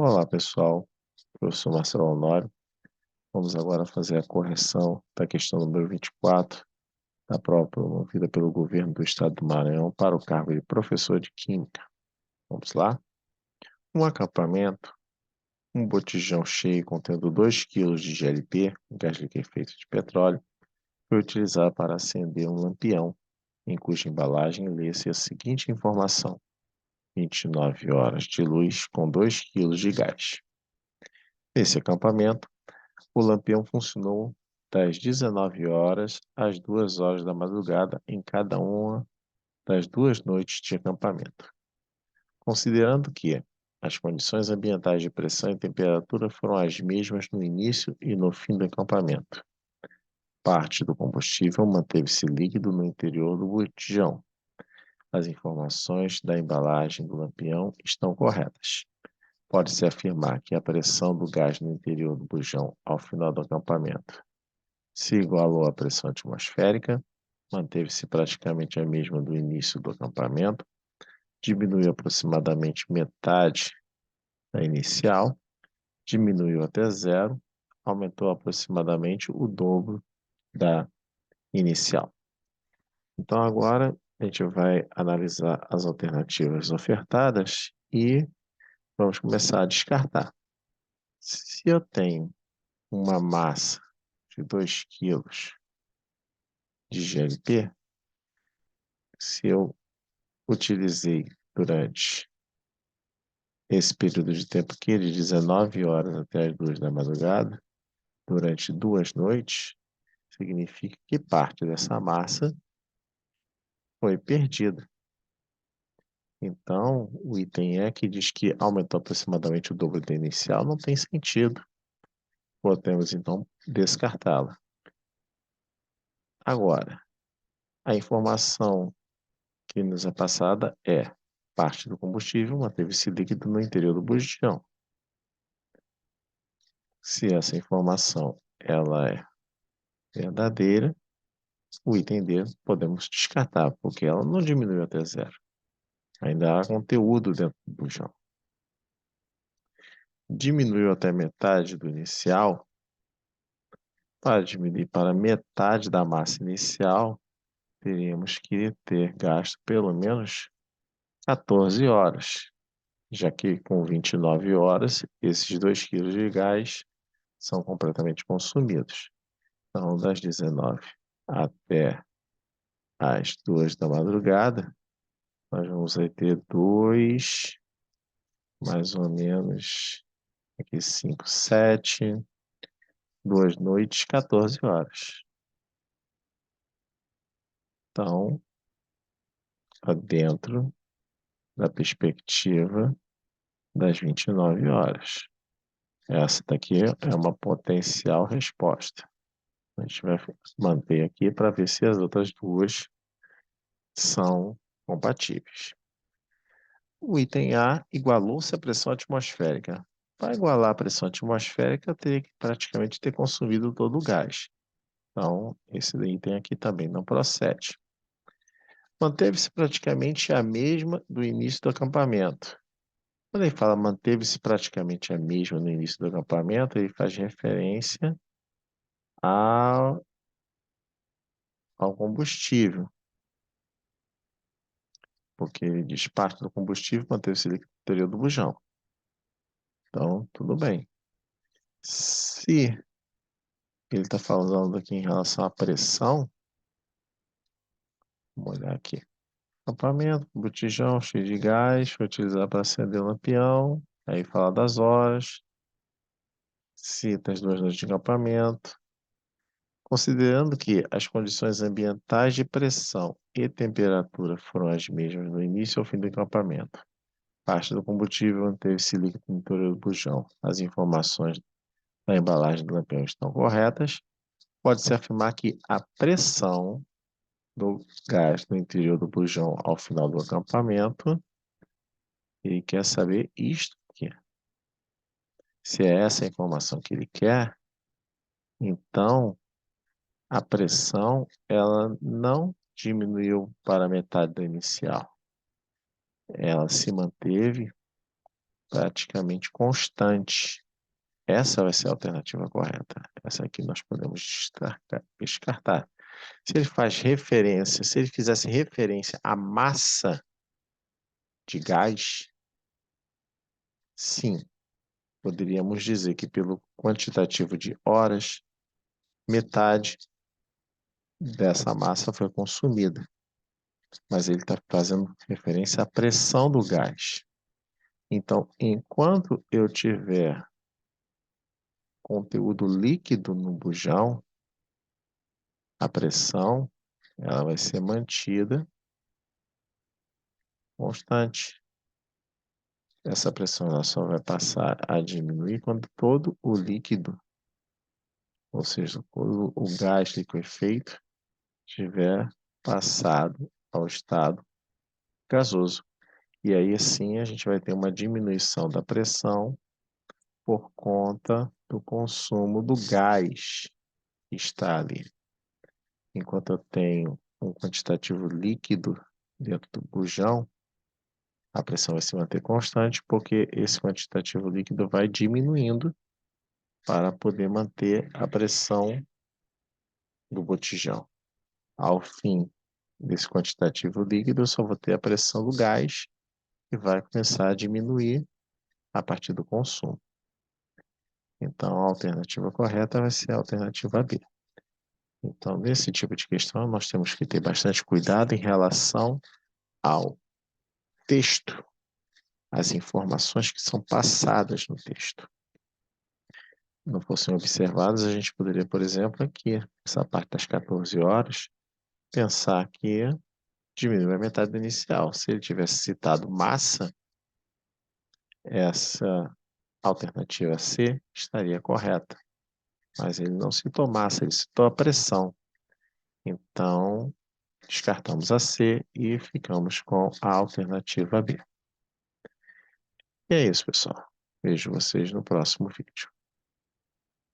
Olá, pessoal. Professor Marcelo Honório. Vamos agora fazer a correção da questão número 24 da prova promovida pelo governo do estado do Maranhão para o cargo de professor de Química. Vamos lá? Um acampamento, um botijão cheio contendo 2 kg de GLP, gás liquefeito de petróleo, foi utilizado para acender um lampião, em cuja embalagem lê-se a seguinte informação: 29 horas de luz com 2 kg de gás. Nesse acampamento, o lampião funcionou das 19 horas às 2 horas da madrugada em cada uma das 2 noites de acampamento. Considerando que as condições ambientais de pressão e temperatura foram as mesmas no início e no fim do acampamento. Parte do combustível manteve-se líquido no interior do botijão. As informações da embalagem do lampião estão corretas. Pode-se afirmar que a pressão do gás no interior do bujão ao final do acampamento se igualou à pressão atmosférica, manteve-se praticamente a mesma do início do acampamento, diminuiu aproximadamente metade da inicial, diminuiu até zero, aumentou aproximadamente o dobro da inicial. Então agora a gente vai analisar as alternativas ofertadas e vamos começar a descartar. Se eu tenho uma massa de 2 kg de GLP, se eu utilizei durante esse período de tempo aqui, de 19 horas até as 2 da madrugada, durante 2 noites, significa que parte dessa massa foi perdida. Então, o item E que diz que aumentou aproximadamente o dobro da inicial não tem sentido. Podemos, então, descartá-la. Agora, a informação que nos é passada é: parte do combustível manteve-se líquido no interior do bujão. Se essa informação ela é verdadeira, o item D podemos descartar, porque ela não diminuiu até zero. Ainda há conteúdo dentro do bujão. Diminuiu até metade do inicial. Para diminuir para metade da massa inicial, teríamos que ter gasto pelo menos 14 horas, já que com 29 horas, esses 2 kg de gás são completamente consumidos. Então, das 19 até as 2 da madrugada, nós vamos ter 2, mais ou menos, aqui 5, 7, 2 noites, 14 horas. Então, está dentro da perspectiva das 29 horas. Essa daqui é uma potencial resposta. A gente vai manter aqui para ver se as outras duas são compatíveis. O item A igualou-se à pressão atmosférica. Para igualar a pressão atmosférica, eu teria que praticamente ter consumido todo o gás. Então, esse item aqui também não procede. Manteve-se praticamente a mesma do início do acampamento. Quando ele fala manteve-se praticamente a mesma no início do acampamento, ele faz referência ao combustível, porque ele diz parte do combustível manteve-se líquido no interior do bujão. Então, tudo bem. Se ele está falando aqui em relação à pressão, vamos olhar aqui. Acampamento, botijão cheio de gás, foi utilizado para acender o lampião. Aí fala das horas, cita as 2 noites de acampamento. Considerando que as condições ambientais de pressão e temperatura foram as mesmas no início ao fim do acampamento, parte do combustível manteve-se líquido no interior do bujão. As informações da embalagem do lampião estão corretas. Pode-se afirmar que a pressão do gás no interior do bujão ao final do acampamento, ele quer saber isto aqui. Se é essa a informação que ele quer, então a pressão ela não diminuiu para metade da inicial. Ela se manteve praticamente constante. Essa vai ser a alternativa correta. Essa aqui nós podemos descartar. Se ele faz referência, se ele fizesse referência à massa de gás, sim, poderíamos dizer que pelo quantitativo de horas, metade dessa massa foi consumida. Mas ele está fazendo referência à pressão do gás. Então, enquanto eu tiver conteúdo líquido no bujão, a pressão ela vai ser mantida constante. Essa pressão ela só vai passar a diminuir quando todo o líquido, ou seja, quando o gás liquefeito tiver passado ao estado gasoso. E aí sim a gente vai ter uma diminuição da pressão por conta do consumo do gás que está ali. Enquanto eu tenho um quantitativo líquido dentro do bujão, a pressão vai se manter constante, porque esse quantitativo líquido vai diminuindo para poder manter a pressão do botijão. Ao fim desse quantitativo líquido, eu só vou ter a pressão do gás, que vai começar a diminuir a partir do consumo. Então, a alternativa correta vai ser a alternativa B. Então, nesse tipo de questão, nós temos que ter bastante cuidado em relação ao texto, as informações que são passadas no texto. Não fossem observadas, a gente poderia, por exemplo, aqui, essa parte das 14 horas, pensar que diminui a metade do inicial. Se ele tivesse citado massa, essa alternativa C estaria correta. Mas ele não citou massa, ele citou a pressão. Então, descartamos a C e ficamos com a alternativa B. E é isso, pessoal. Vejo vocês no próximo vídeo.